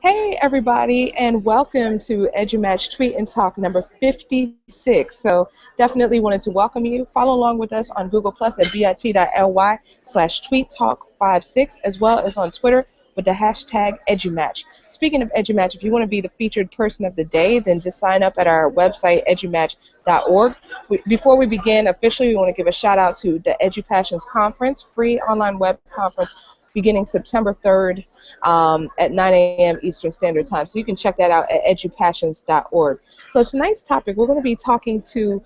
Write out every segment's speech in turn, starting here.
Hey everybody, and welcome to EduMatch Tweet and Talk number 56. So definitely wanted to welcome you. Follow along with us on Google Plus at bit.ly/tweettalk56, as well as on Twitter with the hashtag EduMatch. Speaking of EduMatch, if you want to be the featured person of the day, then just sign up at our website, edumatch.org. Before we begin officially, we want to give a shout out to the EduPassions Conference, free online web conference beginning September 3rd at 9 a.m. Eastern Standard Time. So you can check that out at edupassions.org. So tonight's topic, we're going to be talking to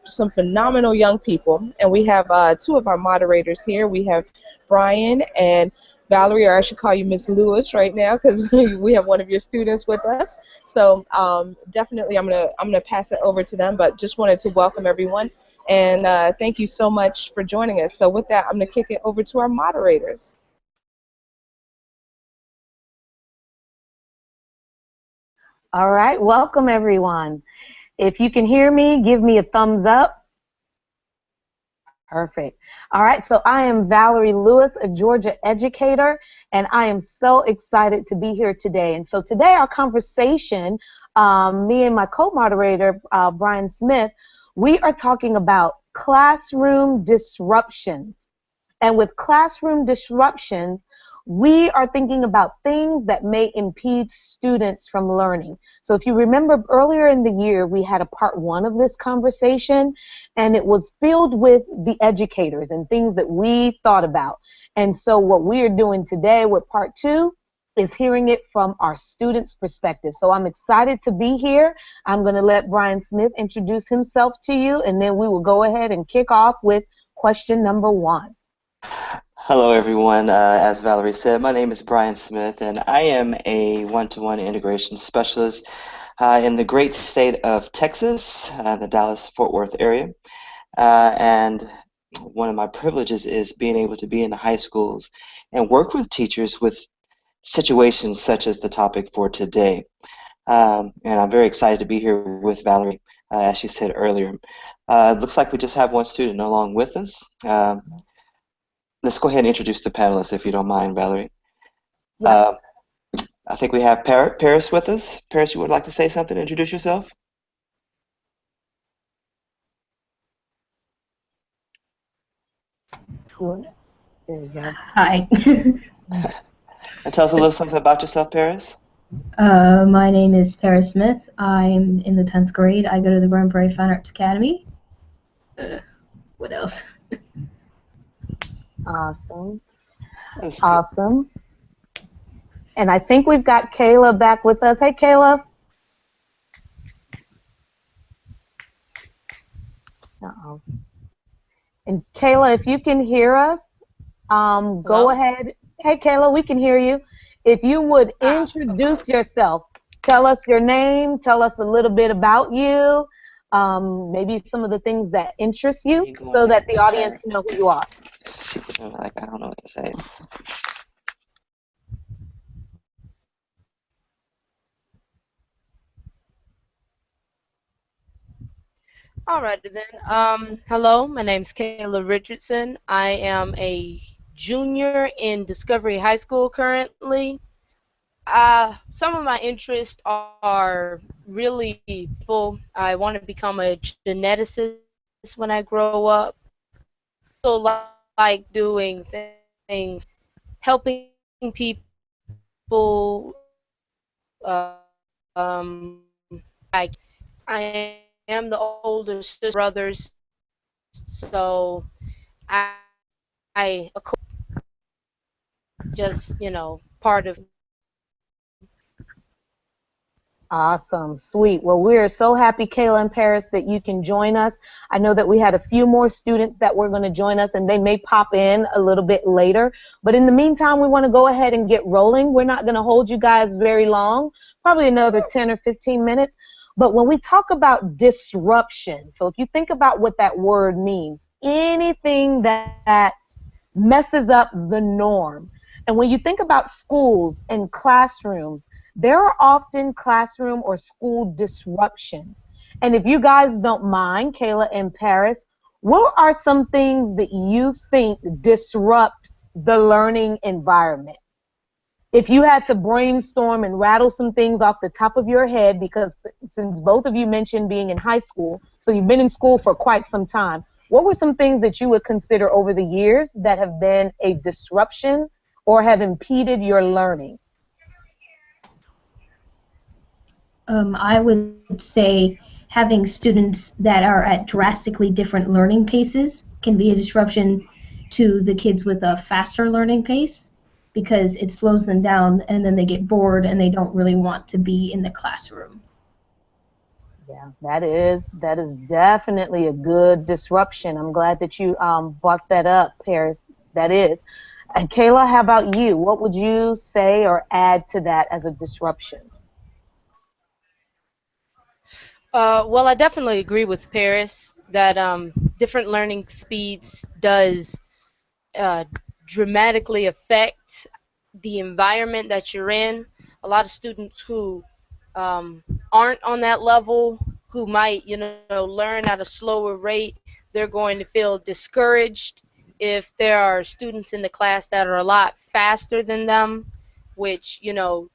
some phenomenal young people, and we have two of our moderators here. We have Brian and Valerie, or I should call you Ms. Lewis right now because we have one of your students with us. So definitely I'm gonna pass it over to them, but just wanted to welcome everyone. And thank you so much for joining us. So with that, I'm going to kick it over to our moderators. All right, welcome everyone. If you can hear me, give me a thumbs up. Perfect. All right, so I am Valerie Lewis, a Georgia educator, and I am so excited to be here today. And so today our conversation, me and my co-moderator, Brian Smith, we are talking about classroom disruptions. And with classroom disruptions, we are thinking about things that may impede students from learning. So if you remember earlier in the year, we had a part one of this conversation, and it was filled with the educators and things that we thought about. And so what we are doing today with part two is hearing it from our students' perspective. So I'm excited to be here. I'm going to let Brian Smith introduce himself to you, and then we will go ahead and kick off with question number one. Hello everyone, as Valerie said, my name is Brian Smith and I am a one-to-one integration specialist in the great state of Texas, the Dallas-Fort Worth area. And one of my privileges is being able to be in the high schools and work with teachers with situations such as the topic for today. And I'm very excited to be here with Valerie, as she said earlier. It looks like we just have one student along with us. Let's go ahead and introduce the panelists, if you don't mind, Valerie. I think we have Paris with us. Paris, you would like to say something, introduce yourself? There you go. Hi. And tell us a little something about yourself, Paris. My name is Paris Smith. I'm in the 10th grade. I go to the Grand Prairie Fine Arts Academy. What else? Awesome. Awesome. And I think we've got Kayla back with us. Hey, Kayla. Uh-oh. And Kayla, if you can hear us, go ahead. Hey, Kayla, we can hear you. If you would introduce yourself, tell us your name, tell us a little bit about you, maybe some of the things that interest you so that the audience can know who you are. She was like, I don't know what to say. Alrighty then. Hello, my name's Kayla Richardson. I am a junior in Discovery High School currently. Some of my interests are really people. I want to become a geneticist when I grow up. Also like doing things, helping people. Like I am the older sister brothers, so I just part of. Awesome, sweet. Well, we're so happy, Kayla and Paris, that you can join us. I know that we had a few more students that were going to join us, and they may pop in a little bit later. But in the meantime, we want to go ahead and get rolling. We're not going to hold you guys very long, probably another 10 or 15 minutes. But when we talk about disruption, so if you think about what that word means, anything that messes up the norm. And when you think about schools and classrooms, there are often classroom or school disruptions. And if you guys don't mind, Kayla and Paris, what are some things that you think disrupt the learning environment? if you had to brainstorm and rattle some things off the top of your head, because since both of you mentioned being in high school, so you've been in school for quite some time, what were some things that you would consider over the years that have been a disruption or have impeded your learning? I would say having students that are at drastically different learning paces can be a disruption to the kids with a faster learning pace because it slows them down and then they get bored and they don't really want to be in the classroom. Yeah, that is definitely a good disruption. I'm glad that you brought that up, Paris. That is. And Kayla, how about you? What would you say or add to that as a disruption? Well, I definitely agree with Paris that different learning speeds does uh, dramatically affect the environment that you're in. A lot of students who um, aren't on that level, who might, learn at a slower rate, they're going to feel discouraged if there are students in the class that are a lot faster than them, which,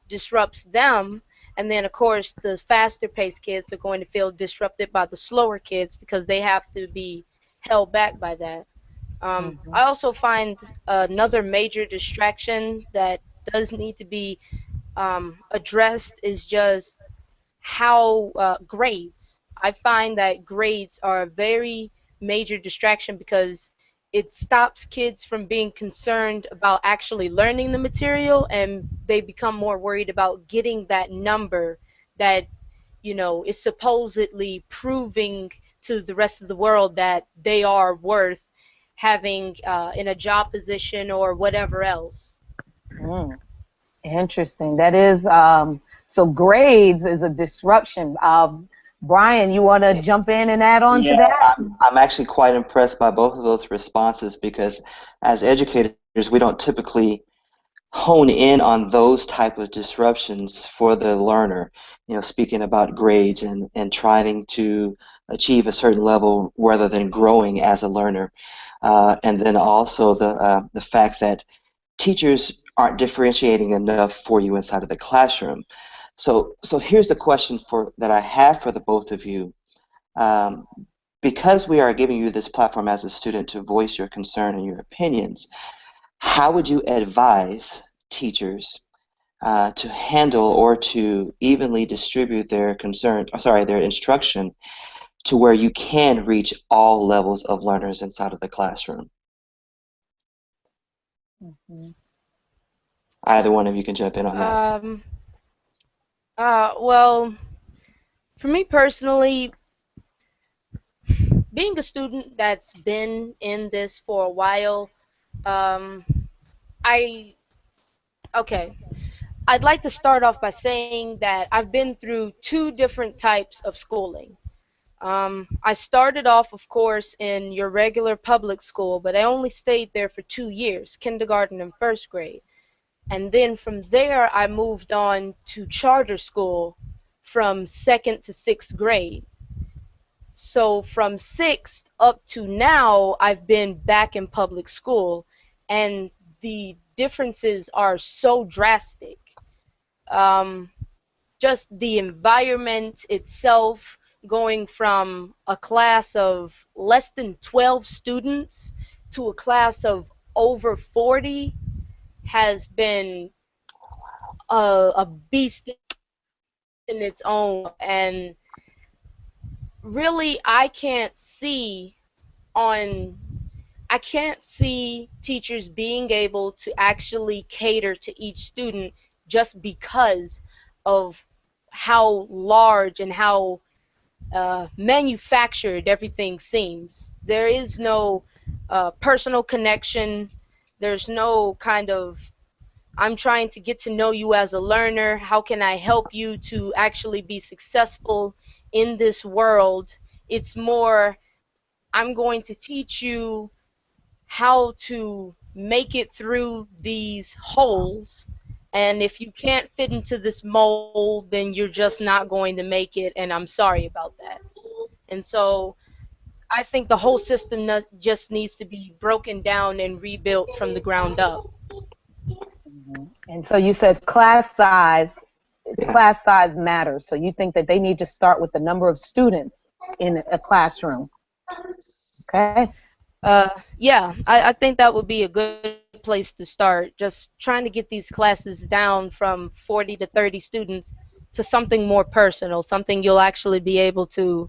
disrupts them. And then, of course, the faster paced kids are going to feel disrupted by the slower kids because they have to be held back by that. Hmm. I also find another major distraction that does need to be addressed is just how grades. I find that grades are a very major distraction because it stops kids from being concerned about actually learning the material, and they become more worried about getting that number that is supposedly proving to the rest of the world that they are worth having in a job position or whatever else. Mm, interesting. That is so grades is a disruption. Brian, you want to jump in and add on to Yeah, that? I'm actually quite impressed by both of those responses because as educators, we don't typically hone in on those type of disruptions for the learner. Speaking about grades and trying to achieve a certain level rather than growing as a learner. And then also the fact that teachers aren't differentiating enough for you inside of the classroom. So here's the question for that I have for the both of you. Um, because we are giving you this platform as a student to voice your concern and your opinions, how would you advise teachers to handle or to evenly distribute their instruction to where you can reach all levels of learners inside of the classroom? Mhm. Either one of you can jump in on that. Um, well, for me personally, being a student that's been in this for a while, um, I okay. I'd like to start off by saying that I've been through two different types of schooling. I started off, of course, in your regular public school, but I only stayed there for 2 years, kindergarten and first grade. And then from there, I moved on to charter school from second to sixth grade. So from sixth up to now, I've been back in public school, and the differences are so drastic. Um, just the environment itself, going from a class of less than 12 students to a class of over 40 has been a beast in its own. And really, on I can't see teachers being able to actually cater to each student just because of how large and how manufactured everything seems. There is no personal connection. There's no kind of, I'm trying to get to know you as a learner. How can I help you to actually be successful in this world? It's more, I'm going to teach you how to make it through these holes. And if you can't fit into this mold, then you're just not going to make it. And I'm sorry about that. And so I think the whole system just needs to be broken down and rebuilt from the ground up. And so you said Yeah. class size matters. So you think that they need to start with the number of students in a classroom. Okay. Yeah, I think that would be a good place to start. Just trying to get these classes down from 40 to 30 students to something more personal, something you'll actually be able to.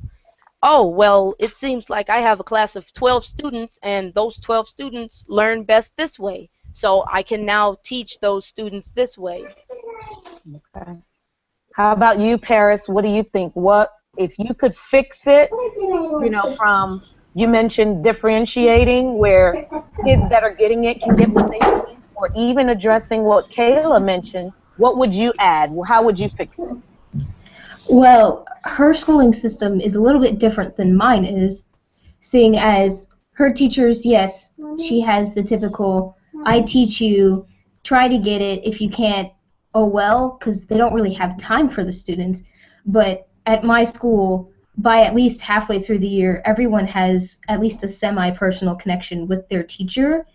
Oh, well, it seems like I have a class of 12 students, and those 12 students learn best this way. So I can now teach those students this way. Okay. How about you, Paris? What do you think? What if you could fix it, from you mentioned differentiating where kids that are getting it can get what they need, or even addressing what Kayla mentioned, what would you add? How would you fix it? Well, her schooling system is a little bit different than mine is, seeing as her teachers, yes, she has the typical, I teach you, try to get it. If you can't, oh well, because they don't really have time for the students. But at my school, by at least halfway through the year, everyone has at least a semi-personal connection with their teacher.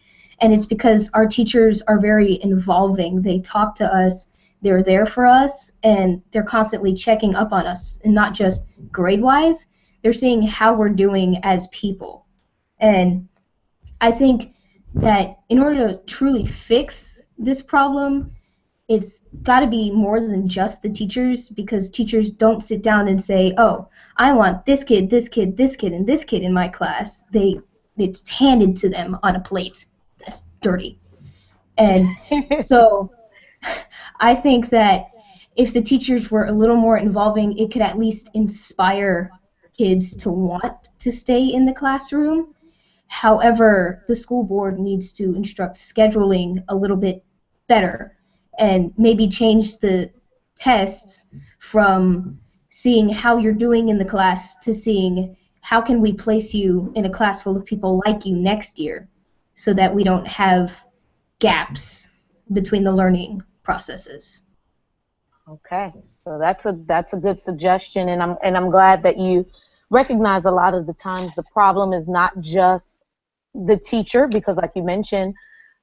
And it's because our teachers are very involving. They talk to us, they're there for us, and they're constantly checking up on us, and not just grade-wise. They're seeing how we're doing as people. And I think that in order to truly fix this problem, it's got to be more than just the teachers, because teachers don't sit down and say, oh, I want this kid, this kid, this kid, and this kid in my class. It's handed to them on a plate that's dirty. And so I think that if the teachers were a little more involving, it could at least inspire kids to want to stay in the classroom. However, the school board needs to instruct scheduling a little bit better and maybe change the tests from seeing how you're doing in the class to seeing how can we place you in a class full of people like you next year so that we don't have gaps between the learning processes. Okay, so that's a good suggestion, and I'm glad that you recognize a lot of the times the problem is not just the teacher, because like you mentioned,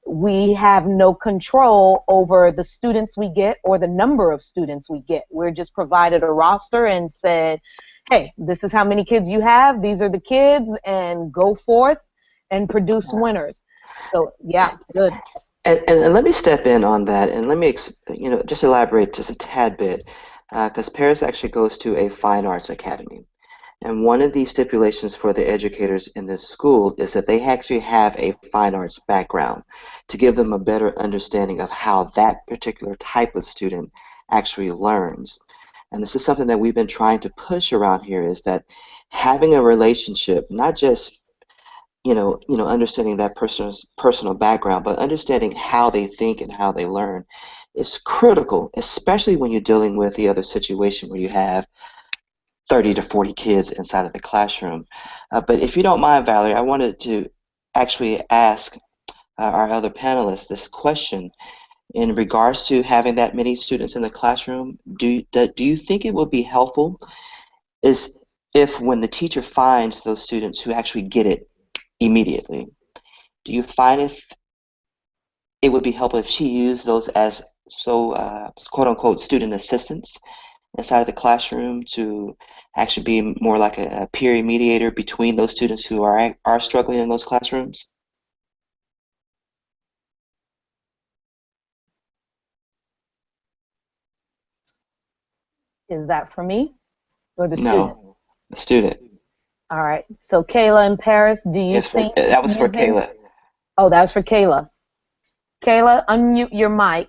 we have no control over the students we get or the number of students we get. We're just provided a roster and said, hey, this is how many kids you have, these are the kids, and go forth and produce winners. So yeah, good. And let me step in on that, and let me just elaborate just a tad bit, because Paris actually goes to a fine arts academy. And one of the stipulations for the educators in this school is that they actually have a fine arts background to give them a better understanding of how that particular type of student actually learns. And this is something that we've been trying to push around here, is that having a relationship, not just understanding that person's personal background, but understanding how they think and how they learn is critical, especially when you're dealing with the other situation where you have 30 to 40 kids inside of the classroom. But if you don't mind, Valerie, I wanted to actually ask our other panelists this question in regards to having that many students in the classroom. Do you think it would be helpful is if when the teacher finds those students who actually get it immediately, do you find if it would be helpful if she used those as quote unquote student assistants inside of the classroom to actually be more like a peer mediator between those students who are struggling in those classrooms? Is that for me or the student? No, the student. All right. So Kayla and Paris, do you think That was for using? Kayla. Oh, that was for Kayla. Kayla, unmute your mic.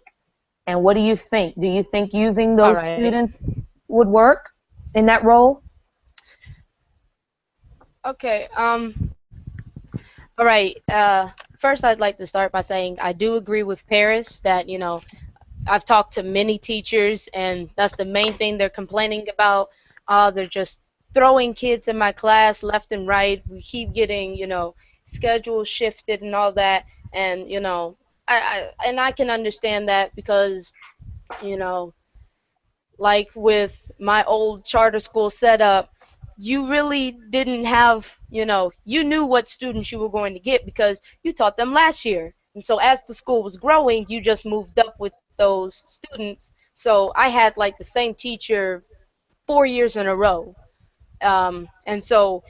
And what do you think? Do you think using All those right. students would work in that role? Okay. All right. First, I'd like to start by saying I do agree with Paris that I've talked to many teachers, and that's the main thing they're complaining about. They're just throwing kids in my class left and right. We keep getting, schedules shifted and all that. And, I can understand that because, you know, like with my old charter school setup, you really didn't have, you knew what students you were going to get because you taught them last year. And so as the school was growing, you just moved up with those students. So I had like the same teacher 4 years in a row. And so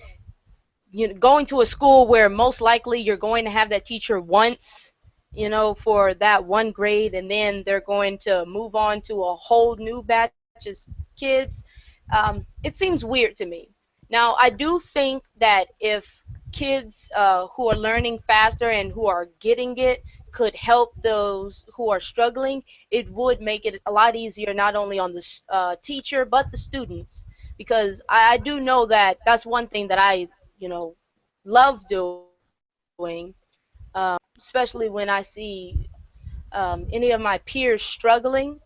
going to a school where most likely you're going to have that teacher once, for that one grade, and then they're going to move on to a whole new batch of kids, it seems weird to me. Now, I do think that if kids who are learning faster and who are getting it could help those who are struggling, it would make it a lot easier, not only on the teacher but the students, because I do know that that's one thing that I love doing, especially when I see any of my peers struggling.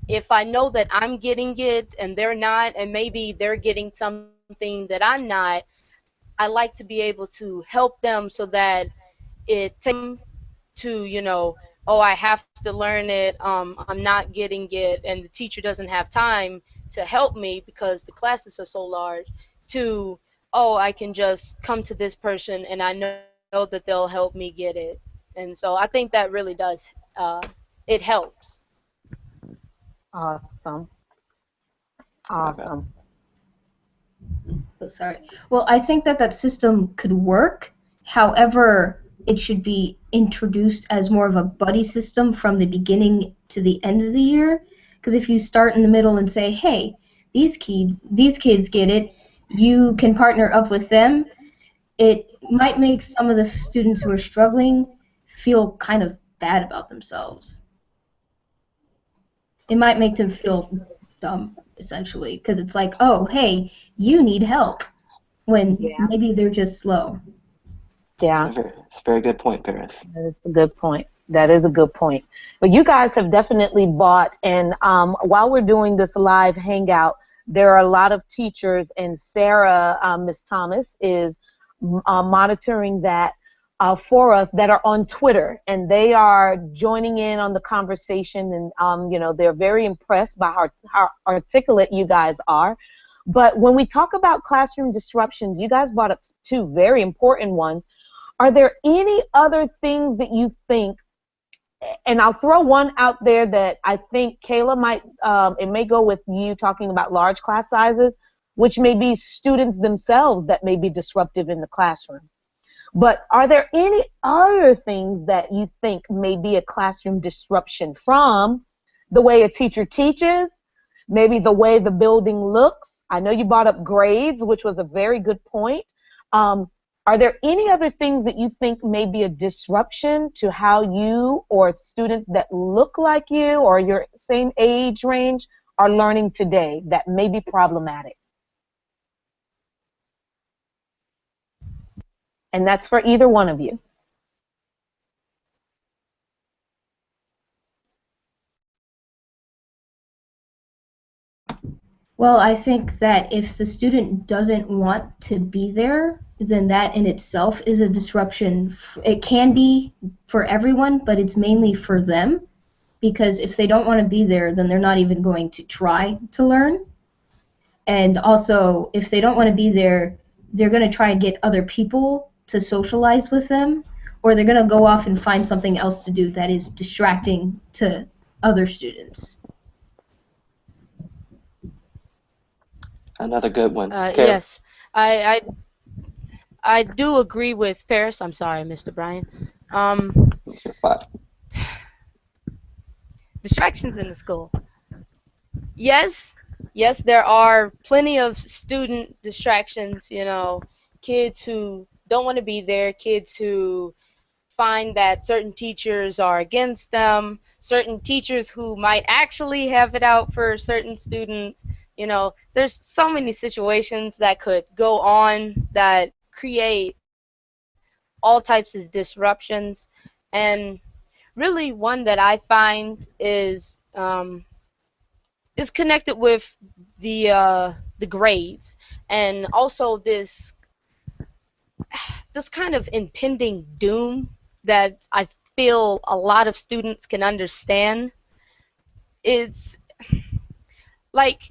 If I know that I'm getting it and they're not, and maybe they're getting something that I'm not, I like to be able to help them so that it takes to, oh, I have to learn it, I'm not getting it, and the teacher doesn't have time to help me because the classes are so large, to, oh, I can just come to this person and I know that they'll help me get it. And so I think that really does, it helps. Awesome. Okay. Awesome. Oh, sorry. Well, I think that system could work. However, it should be introduced as more of a buddy system from the beginning to the end of the year. Because if you start in the middle and say, "Hey, these kids get it," you can partner up with them. It might make some of the students who are struggling feel kind of bad about themselves. It might make them feel dumb, essentially, because it's like, "Oh, hey, you need help," when Yeah. maybe they're just slow. Yeah. It's a very good point, Paris. That is a good point. That is a good point. But you guys have definitely bought, and while we're doing this live hangout, there are a lot of teachers, and Sarah, Miss Thomas, is monitoring that for us that are on Twitter, and they are joining in on the conversation, and they're very impressed by how articulate you guys are. But when we talk about classroom disruptions, you guys brought up two very important ones. Are there any other things that you think, and I'll throw one out there that I think Kayla might, it may go with you talking about large class sizes, which may be students themselves that may be disruptive in the classroom. But are there any other things that you think may be a classroom disruption, from the way a teacher teaches, maybe the way the building looks? I know you brought up grades, which was a very good point. Are there any other things that you think may be a disruption to how you or students that look like you or your same age range are learning today that may be problematic? And that's for either one of you. Well, I think that if the student doesn't want to be there, then that in itself is a disruption. It can be for everyone, but it's mainly for them, because if they don't want to be there, then they're not even going to try to learn. And also, if they don't want to be there, they're going to try and get other people to socialize with them, or they're going to go off and find something else to do that is distracting to other students. Another good one. Yes, I I do agree with Paris. I'm sorry, Mr. Brian. Um, Distractions in the school. Yes, yes, there are plenty of student distractions. Kids who don't want to be there, kids who find that certain teachers are against them, certain teachers who might actually have it out for certain students. There's so many situations that could go on that create all types of disruptions. And really one that I find is connected with the grades, and also this kind of impending doom that I feel a lot of students can understand. It's like,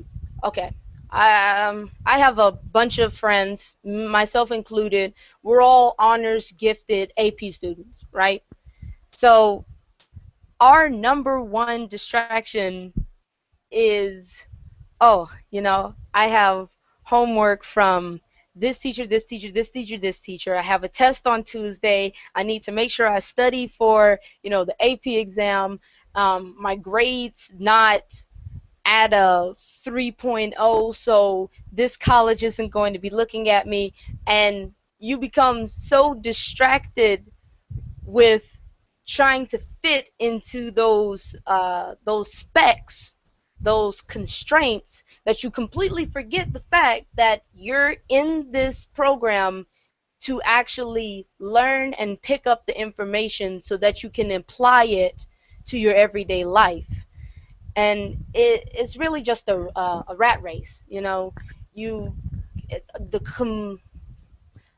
okay, I have a bunch of friends, myself included. We're all honors gifted AP students, right? So our number one distraction is, oh, I have homework from this teacher, this teacher, this teacher, this teacher. I have a test on Tuesday. I need to make sure I study for, the AP exam. My grades not at a 3.0, so this college isn't going to be looking at me. And you become so distracted with trying to fit into those specs, those constraints, that you completely forget the fact that you're in this program to actually learn and pick up the information so that you can apply it to your everyday life. And it's really just a rat race. You the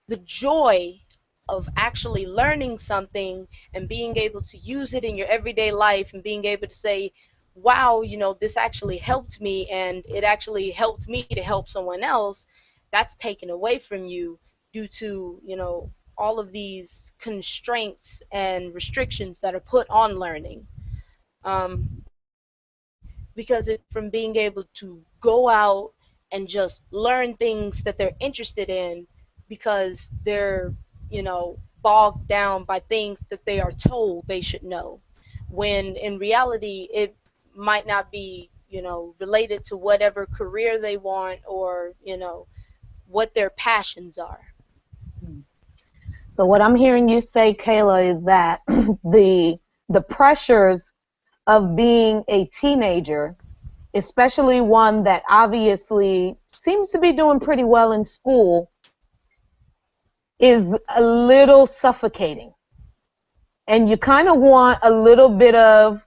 the joy of actually learning something and being able to use it in your everyday life and being able to say, wow, this actually helped me and it actually helped me to help someone else, that's taken away from you due to, all of these constraints and restrictions that are put on learning. Because it's from being able to go out and just learn things that they're interested in because they're, bogged down by things that they are told they should know. When in reality, it might not be, related to whatever career they want or, what their passions are. So what I'm hearing you say, Kayla, is that the pressures of being a teenager, especially one that obviously seems to be doing pretty well in school, is a little suffocating. And you kind of want a little bit of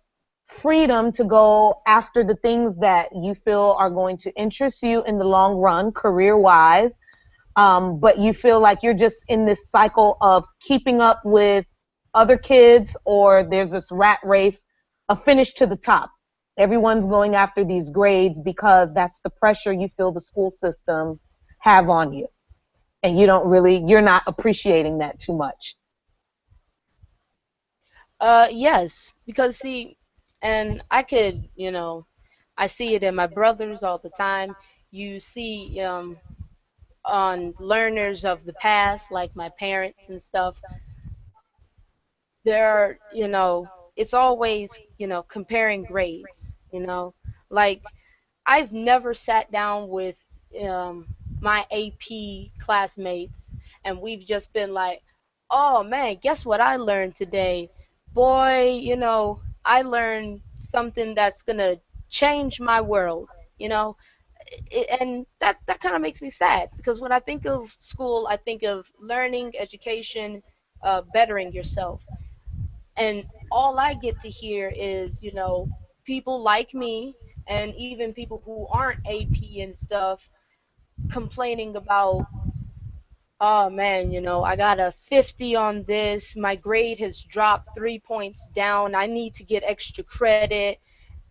freedom to go after the things that you feel are going to interest you in the long run, career-wise. But you feel like you're just in this cycle of keeping up with other kids, or there's this rat race, a finish to the top. Everyone's going after these grades because that's the pressure you feel the school systems have on you. And you're not appreciating that too much. Yes, because see, and I could, I see it in my brothers all the time. You see, on learners of the past, like my parents and stuff, they're, it's always, comparing grades, like I've never sat down with um, my AP classmates and we've just been like, oh man, guess what I learned today? Boy, I learned something that's gonna change my world, you know, and that kind of makes me sad because when I think of school, I think of learning, education, bettering yourself, and all I get to hear is, people like me and even people who aren't AP and stuff complaining about, oh man, I got a 50 on this, my grade has dropped 3 points down, I need to get extra credit,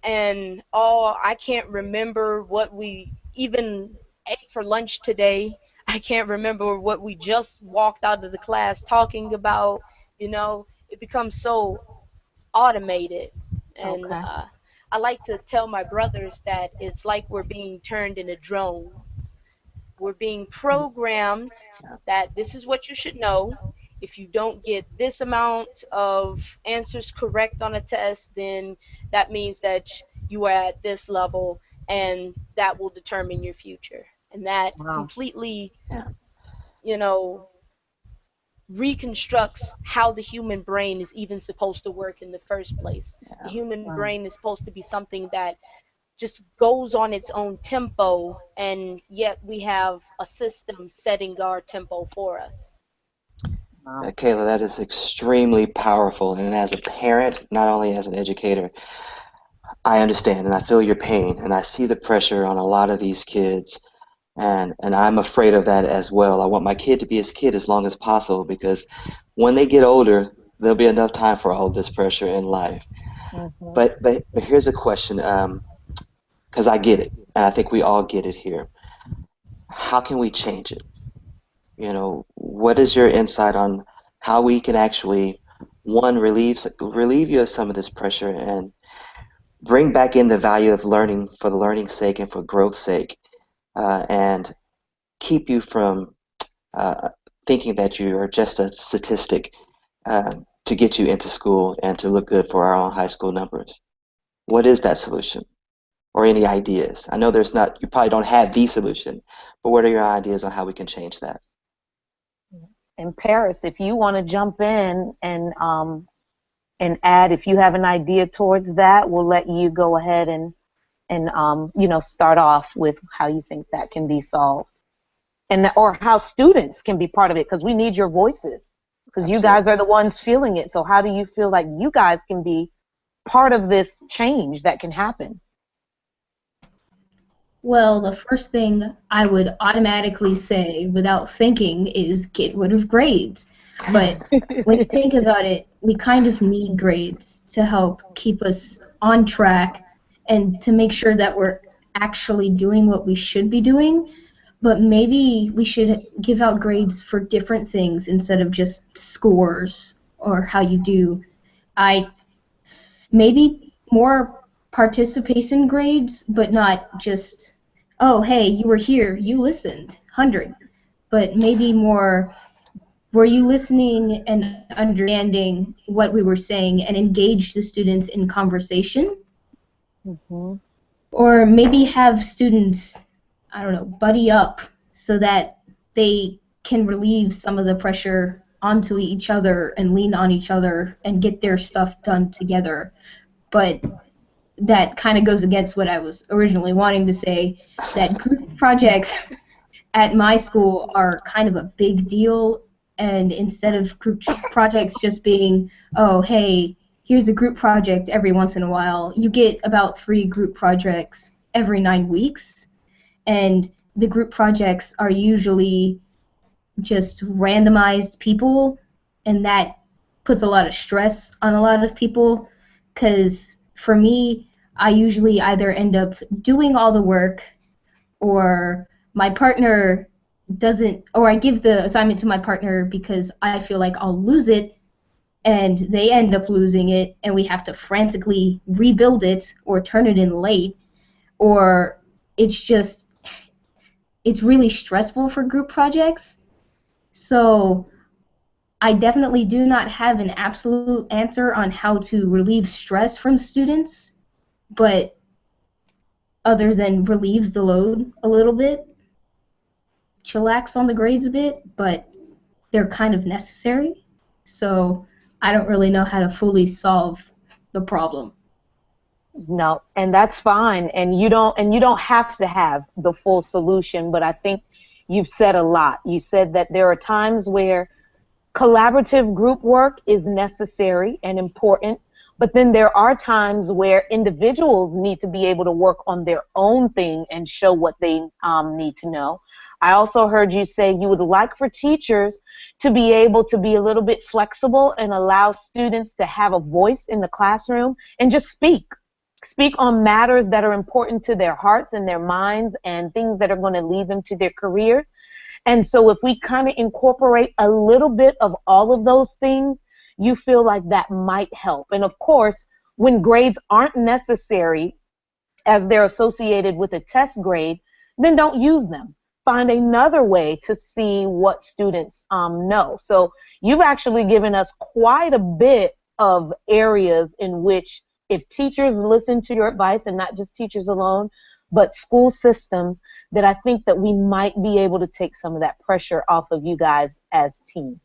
and oh, I can't remember what we even ate for lunch today. I can't remember what we just walked out of the class talking about. It becomes so automated. And Okay. I like to tell my brothers that it's like we're being turned into drones. We're being programmed that this is what you should know. If you don't get this amount of answers correct on a test, then that means that you are at this level, and that will determine your future. And that Wow. completely, Yeah. you know, reconstructs how the human brain is even supposed to work in the first place. The Yeah. human Wow. brain is supposed to be something that just goes on its own tempo, and yet we have a system setting our tempo for us. Wow. Kayla, that is extremely powerful. And as a parent, not only as an educator, I understand and I feel your pain and I see the pressure on a lot of these kids. And I'm afraid of that as well. I want my kid to be his kid as long as possible because when they get older, there'll be enough time for all of this pressure in life. Mm-hmm. But here's a question, because I get it, and I think we all get it here. How can we change it? What is your insight on how we can actually one, relieve you of some of this pressure and bring back in the value of learning for the learning's sake and for growth's sake, and keep you from uh, thinking that you are just a statistic to get you into school and to look good for our own high school numbers. What is that solution? Or any ideas? I know you probably don't have the solution, but what are your ideas on how we can change that? And Paris, if you want to jump in and add, if you have an idea towards that, we'll let you go ahead and start off with how you think that can be solved, and or how students can be part of it, because we need your voices, because you guys are the ones feeling it. So how do you feel like you guys can be part of this change that can happen? Well, the first thing I would automatically say without thinking is get rid of grades. But when you think about it, we kind of need grades to help keep us on track and to make sure that we're actually doing what we should be doing. But maybe we should give out grades for different things instead of just scores or how you do. Maybe more participation grades, but not just, oh, hey, you were here, you listened, 100. But maybe more, were you listening and understanding what we were saying and engage the students in conversation? Mm-hmm. Or maybe have students, I don't know, buddy up so that they can relieve some of the pressure onto each other and lean on each other and get their stuff done together. But that kind of goes against what I was originally wanting to say, that group projects at my school are kind of a big deal, and instead of group projects just being, oh, hey, here's a group project every once in a while, you get about 3 group projects every 9 weeks, and the group projects are usually just randomized people, and that puts a lot of stress on a lot of people, because for me, I usually either end up doing all the work, or my partner doesn't, or I give the assignment to my partner because I feel like I'll lose it, and they end up losing it, and we have to frantically rebuild it or turn it in late, or it's really stressful for group projects. So I definitely do not have an absolute answer on how to relieve stress from students, but other than relieves the load a little bit, chillax on the grades a bit, but they're kind of necessary. So I don't really know how to fully solve the problem. No, and that's fine. And you don't have to have the full solution, but I think you've said a lot. You said that there are times where collaborative group work is necessary and important, but then there are times where individuals need to be able to work on their own thing and show what they need to know. I also heard you say you would like for teachers to be able to be a little bit flexible and allow students to have a voice in the classroom and just speak on matters that are important to their hearts and their minds and things that are going to lead them to their careers. And so if we kind of incorporate a little bit of all of those things, you feel like that might help. And of course, when grades aren't necessary as they're associated with a test grade, then don't use them. Find another way to see what students know. So you've actually given us quite a bit of areas in which, if teachers listen to your advice, and not just teachers alone, but school systems, that I think that we might be able to take some of that pressure off of you guys as teams.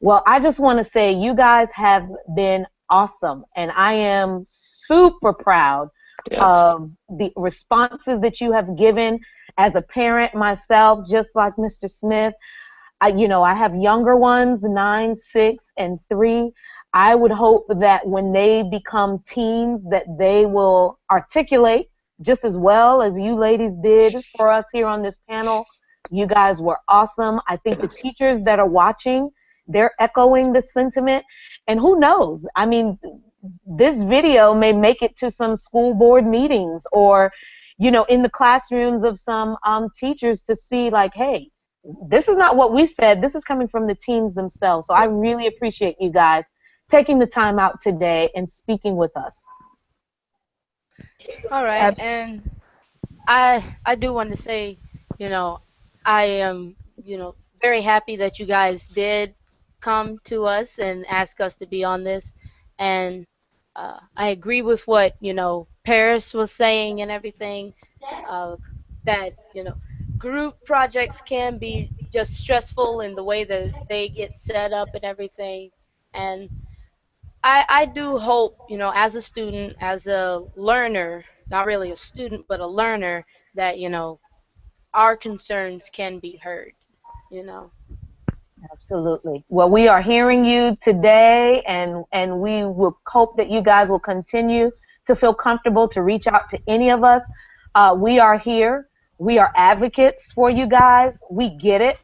Well, I just want to say you guys have been awesome, and I am super proud of the responses that you have given. As a parent myself, just like Mr. Smith, I have younger ones, 9, 6, and 3. I would hope that when they become teens that they will articulate just as well as you ladies did for us here on this panel. You guys were awesome. I think the teachers that are watching, they're echoing the sentiment. And who knows? I mean, this video may make it to some school board meetings or, in the classrooms of some teachers to see, like, hey, this is not what we said. This is coming from the teens themselves. So I really appreciate you guys taking the time out today and speaking with us. All right, and I do want to say, you know, I am, very happy that you guys did come to us and ask us to be on this, and I agree with what Paris was saying and everything. Uh, that group projects can be just stressful in the way that they get set up and everything, and I do hope, as a student, as a learner, not really a student, but a learner, that, our concerns can be heard, you know. Absolutely. Well, we are hearing you today, and we will hope that you guys will continue to feel comfortable to reach out to any of us. We are here. We are advocates for you guys. We get it.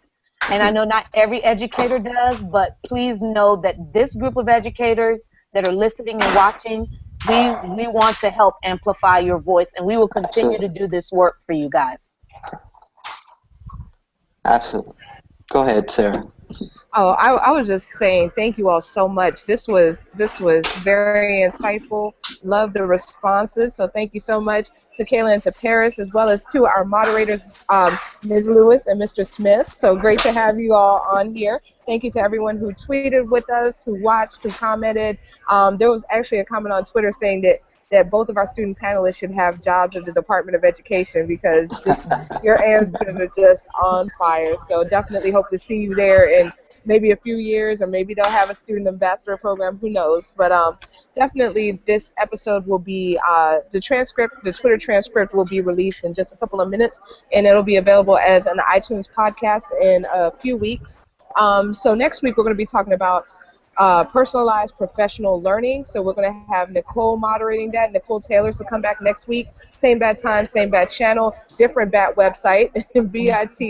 And I know not every educator does, but please know that this group of educators that are listening and watching, we want to help amplify your voice, and we will continue to Absolutely. do this work for you guys. Absolutely. Go ahead, Sarah. Oh, I was just saying thank you all so much. This was very insightful. Love the responses. So thank you so much to Kayla and to Paris, as well as to our moderators, Ms. Lewis and Mr. Smith. So great to have you all on here. Thank you to everyone who tweeted with us, who watched, who commented. There was actually a comment on Twitter saying that both of our student panelists should have jobs at the Department of Education because just your answers are just on fire. So definitely hope to see you there in maybe a few years, or maybe they'll have a student ambassador program. Who knows? But definitely, this episode will be the Twitter transcript will be released in just a couple of minutes, and it'll be available as an iTunes podcast in a few weeks. So next week we're going to be talking about personalized professional learning. So we're going to have Nicole moderating that. Nicole Taylor will come back next week. Same bad time, same bad channel, different bat website, bit.ly/tweet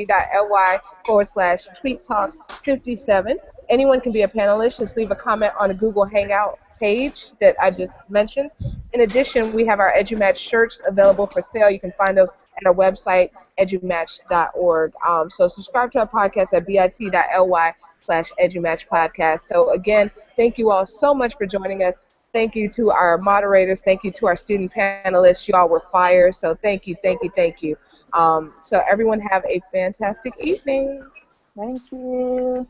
talk 57. Anyone can be a panelist. Just leave a comment on a Google Hangout page that I just mentioned. In addition, we have our EduMatch shirts available for sale. You can find those at our website, edumatch.org. So subscribe to our podcast at bit.ly/EduMatch podcast. So again, thank you all so much for joining us. Thank you to our moderators. Thank you to our student panelists. You all were fire. So thank you, thank you, thank you. So everyone have a fantastic evening. Thank you.